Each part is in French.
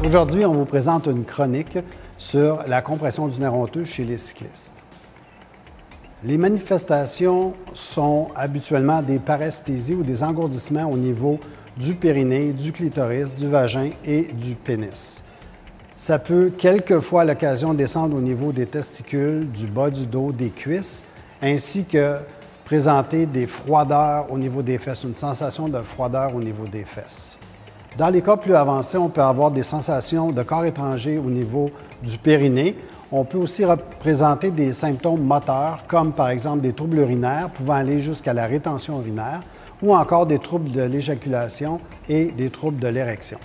Aujourd'hui, on vous présente une chronique sur la compression du nerf honteux chez les cyclistes. Les manifestations sont habituellement des paresthésies ou des engourdissements au niveau du périnée, du clitoris, du vagin et du pénis. Ça peut quelquefois à l'occasion descendre au niveau des testicules, du bas du dos, des cuisses, ainsi que présenter des froideurs au niveau des fesses, une sensation de froideur au niveau des fesses. Dans les cas plus avancés, on peut avoir des sensations de corps étranger au niveau du périnée. On peut aussi présenter des symptômes moteurs, comme par exemple des troubles urinaires pouvant aller jusqu'à la rétention urinaire, ou encore des troubles de l'éjaculation et des troubles de l'érection.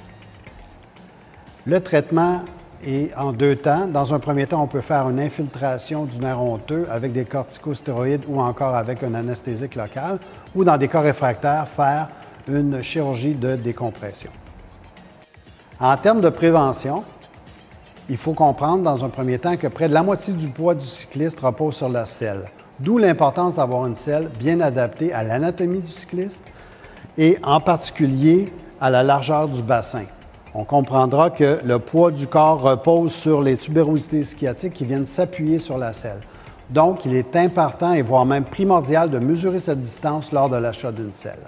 Le traitement est en deux temps. Dans un premier temps, on peut faire une infiltration du nerf honteux avec des corticostéroïdes ou encore avec un anesthésique local, ou dans des cas réfractaires, faire une chirurgie de décompression. En termes de prévention, il faut comprendre dans un premier temps que près de la moitié du poids du cycliste repose sur la selle, d'où l'importance d'avoir une selle bien adaptée à l'anatomie du cycliste et en particulier à la largeur du bassin. On comprendra que le poids du corps repose sur les tubérosités sciatiques qui viennent s'appuyer sur la selle. Donc, il est important et voire même primordial de mesurer cette distance lors de l'achat d'une selle.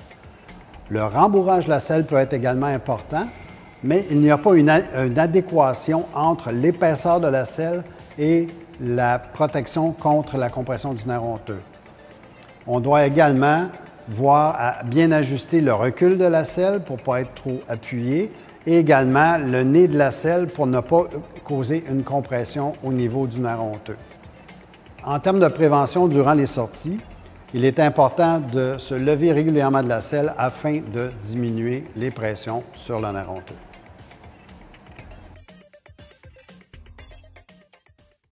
Le rembourrage de la selle peut être également important, mais il n'y a pas une adéquation entre l'épaisseur de la selle et la protection contre la compression du nerf honteux. On doit également voir à bien ajuster le recul de la selle pour ne pas être trop appuyé et également le nez de la selle pour ne pas causer une compression au niveau du nerf honteux. En termes de prévention durant les sorties, il est important de se lever régulièrement de la selle afin de diminuer les pressions sur le nerf honteux.